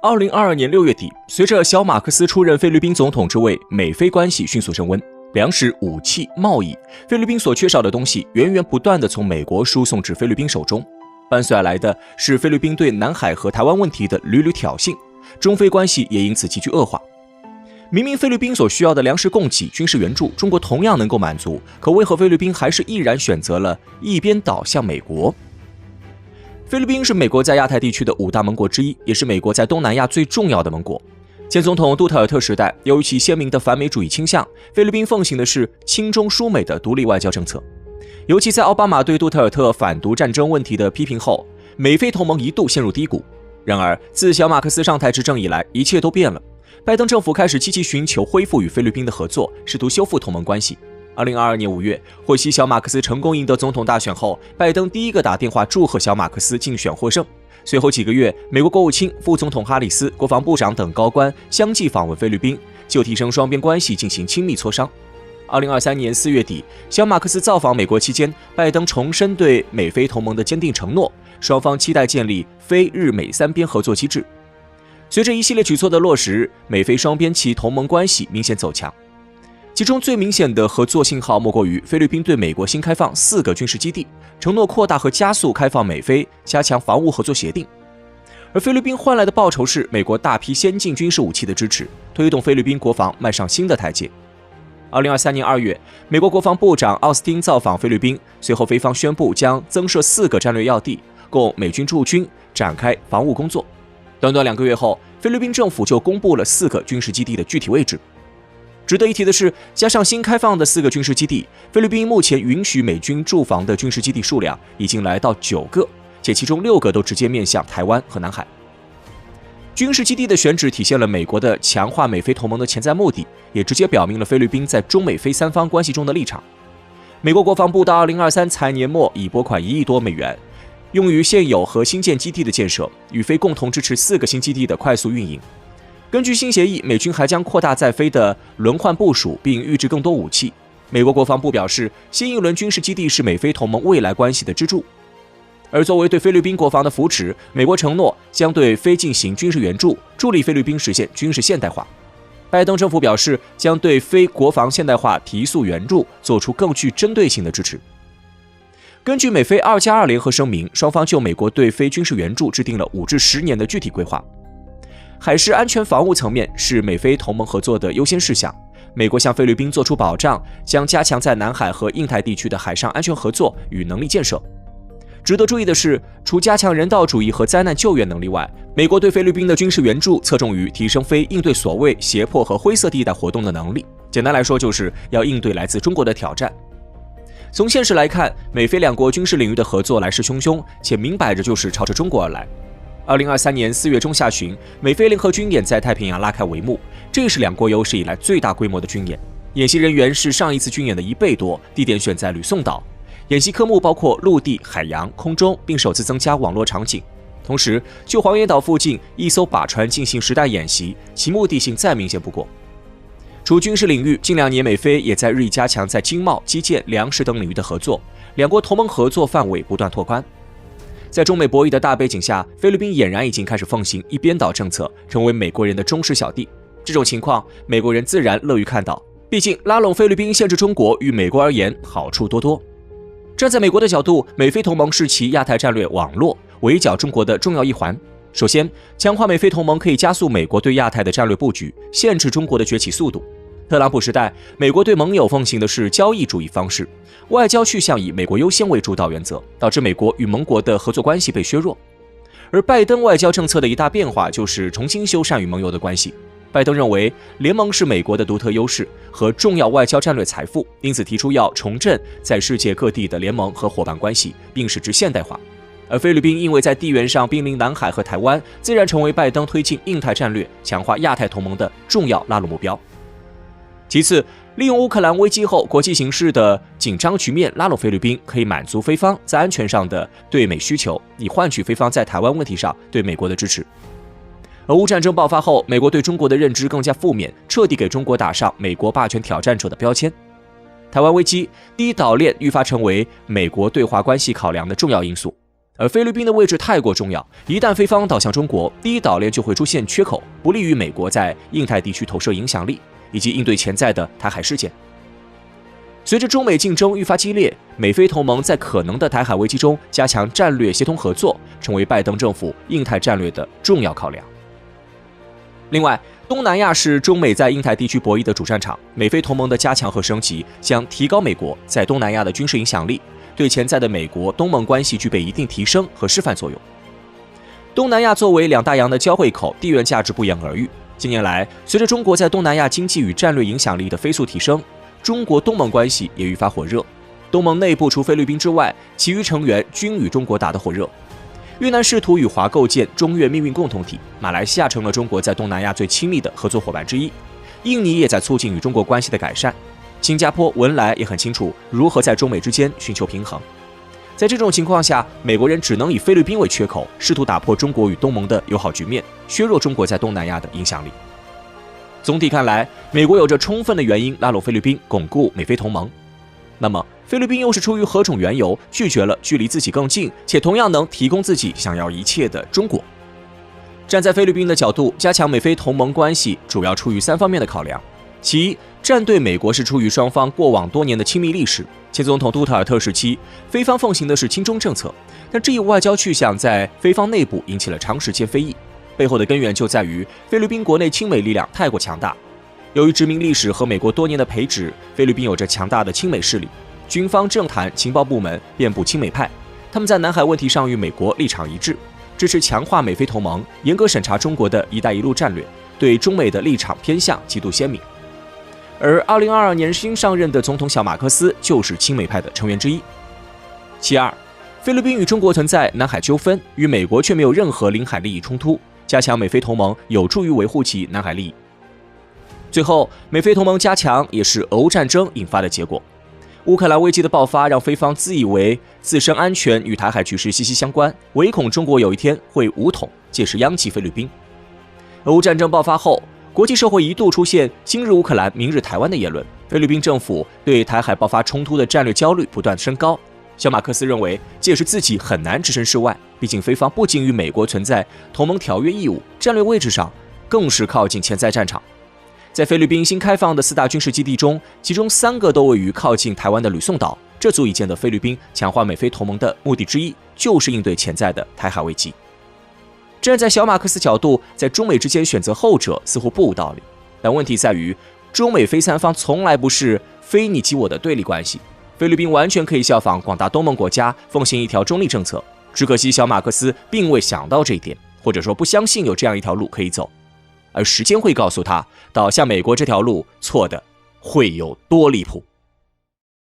2022年6月底，随着小马克思出任菲律宾总统之位，美菲关系迅速升温。粮食、武器、贸易，菲律宾所缺少的东西源源不断地从美国输送至菲律宾手中。伴随而来的是菲律宾对南海和台湾问题的屡屡挑衅，中菲关系也因此急剧恶化。明明菲律宾所需要的粮食供给、军事援助，中国同样能够满足，可为何菲律宾还是毅然选择了一边倒向美国？菲律宾是美国在亚太地区的5大盟国之一，也是美国在东南亚最重要的盟国。前总统杜特尔特时代，由于其鲜明的反美主义倾向，菲律宾奉行的是亲中疏美的独立外交政策。尤其在奥巴马对杜特尔特反毒战争问题的批评后，美菲同盟一度陷入低谷。然而，自小马克思上台执政以来，一切都变了。拜登政府开始积极寻求恢复与菲律宾的合作，试图修复同盟关系。2022年5月，获悉小马克思成功赢得总统大选后，拜登第一个打电话祝贺小马克思竞选获胜。随后几个月，美国国务卿、副总统哈里斯、国防部长等高官相继访问菲律宾，就提升双边关系进行亲密磋商。2023年4月底，小马克思造访美国期间，拜登重申对美菲同盟的坚定承诺，双方期待建立菲日美3边合作机制。随着一系列举措的落实，美菲双边其同盟关系明显走强。其中最明显的合作信号莫过于菲律宾对美国新开放4个军事基地，承诺扩大和加速开放美菲，加强防务合作协定。而菲律宾换来的报酬是美国大批先进军事武器的支持，推动菲律宾国防迈上新的台阶。2023年2月，美国国防部长奥斯汀造访菲律宾，随后菲方宣布将增设4个战略要地，供美军驻军展开防务工作。短短2个月后，菲律宾政府就公布了4个军事基地的具体位置。值得一提的是，加上新开放的4个军事基地，菲律宾目前允许美军驻防的军事基地数量已经来到9个，且其中6个都直接面向台湾和南海。军事基地的选址体现了美国的强化美菲同盟的潜在目的，也直接表明了菲律宾在中美菲3方关系中的立场。美国国防部到2023财年末已拨款1亿多美元，用于现有和新建基地的建设，与菲共同支持4个新基地的快速运营。根据新协议，美军还将扩大在菲的轮换部署，并预置更多武器。美国国防部表示，新一轮军事基地是美菲同盟未来关系的支柱。而作为对菲律宾国防的扶持，美国承诺将对菲进行军事援助，助力菲律宾实现军事现代化。拜登政府表示，将对菲国防现代化提速援助做出更具针对性的支持。根据美菲2+2联合声明，双方就美国对菲军事援助制定了5至10年的具体规划。海事安全防务层面是美菲同盟合作的优先事项，美国向菲律宾作出保障，将加强在南海和印太地区的海上安全合作与能力建设。值得注意的是，除加强人道主义和灾难救援能力外，美国对菲律宾的军事援助侧重于提升菲应对所谓胁迫和灰色地带活动的能力。简单来说，就是要应对来自中国的挑战。从现实来看，美菲两国军事领域的合作来势汹汹，且明摆着就是朝着中国而来。2023年4月中下旬，美菲联合军演在太平洋拉开帷幕，这是两国有史以来最大规模的军演。演习人员是上一次军演的1倍多，地点选在吕宋岛。演习科目包括陆地、海洋、空中，并首次增加网络场景。同时，就黄岩岛附近一艘靶船进行实弹演习，其目的性再明显不过。除军事领域，近2年美菲也在日益加强在经贸、基建、粮食等领域的合作，两国同盟合作范围不断拓宽。在中美博弈的大背景下，菲律宾俨然已经开始奉行一边倒政策，成为美国人的忠实小弟。这种情况，美国人自然乐于看到，毕竟拉拢菲律宾限制中国，于美国而言好处多多。站在美国的角度，美菲同盟是其亚太战略网络围剿中国的重要一环。首先，强化美菲同盟可以加速美国对亚太的战略布局，限制中国的崛起速度。特朗普时代，美国对盟友奉行的是交易主义方式，外交去向以美国优先为主导原则，导致美国与盟国的合作关系被削弱。而拜登外交政策的一大变化就是重新修缮与盟友的关系。拜登认为联盟是美国的独特优势和重要外交战略财富，因此提出要重振在世界各地的联盟和伙伴关系，并使之现代化。而菲律宾因为在地缘上濒临南海和台湾，自然成为拜登推进印太战略、强化亚太同盟的重要拉拢目标。其次，利用乌克兰危机后国际形势的紧张局面拉拢菲律宾，可以满足菲方在安全上的对美需求，以换取菲方在台湾问题上对美国的支持。俄乌战争爆发后，美国对中国的认知更加负面，彻底给中国打上美国霸权挑战者的标签。台湾危机第一岛链愈发成为美国对华关系考量的重要因素。而菲律宾的位置太过重要，一旦菲方倒向中国，第一岛链就会出现缺口，不利于美国在印太地区投射影响力以及应对潜在的台海事件。随着中美竞争愈发激烈，美菲同盟在可能的台海危机中加强战略协同合作，成为拜登政府印太战略的重要考量。另外，东南亚是中美在印太地区博弈的主战场，美菲同盟的加强和升级将提高美国在东南亚的军事影响力，对潜在的美国东盟关系具备一定提升和示范作用。东南亚作为两大洋的交汇口，地缘价值不言而喻。近年来，随着中国在东南亚经济与战略影响力的飞速提升，中国东盟关系也愈发火热。东盟内部除菲律宾之外，其余成员均与中国打得火热。越南试图与华构建中越命运共同体，马来西亚成了中国在东南亚最亲密的合作伙伴之一，印尼也在促进与中国关系的改善，新加坡、文莱也很清楚如何在中美之间寻求平衡。在这种情况下，美国人只能以菲律宾为缺口，试图打破中国与东盟的友好局面，削弱中国在东南亚的影响力。总体看来，美国有着充分的原因拉拢菲律宾，巩固美菲同盟。那么，菲律宾又是出于何种缘由拒绝了距离自己更近且同样能提供自己想要一切的中国？站在菲律宾的角度，加强美菲同盟关系主要出于3方面的考量。其一，站队美国是出于双方过往多年的亲密历史。前总统杜特尔特时期，菲方奉行的是亲中政策，但这一外交去向在菲方内部引起了长时间非议。背后的根源就在于菲律宾国内亲美力量太过强大。由于殖民历史和美国多年的培植，菲律宾有着强大的亲美势力，军方、政坛、情报部门遍布亲美派，他们在南海问题上与美国立场一致，支持强化美菲同盟，严格审查中国的一带一路战略，对中美的立场偏向极度鲜明。而2022年新上任的总统小马克思就是亲美派的成员之一。其二，菲律宾与中国存在南海纠纷，与美国却没有任何领海利益冲突，加强美菲同盟有助于维护其南海利益。最后，美菲同盟加强也是俄乌战争引发的结果。乌克兰危机的爆发让菲方自以为自身安全与台海局势息息相关，唯恐中国有一天会武统，届时殃及菲律宾。俄乌战争爆发后，国际社会一度出现今日乌克兰，明日台湾的言论，菲律宾政府对台海爆发冲突的战略焦虑不断升高。小马克思认为，届时自己很难置身事外，毕竟菲方不仅与美国存在同盟条约义务，战略位置上更是靠近潜在战场。在菲律宾新开放的4大军事基地中，其中3个都位于靠近台湾的吕宋岛，这足以见得菲律宾强化美菲同盟的目的之一，就是应对潜在的台海危机。站在小马克思角度，在中美之间选择后者似乎不无道理，但问题在于，中美菲3方从来不是非你即我的对立关系，菲律宾完全可以效仿广大东盟国家，奉行一条中立政策，只可惜小马克思并未想到这一点，或者说不相信有这样一条路可以走。而时间会告诉他，倒向美国这条路错的会有多离谱。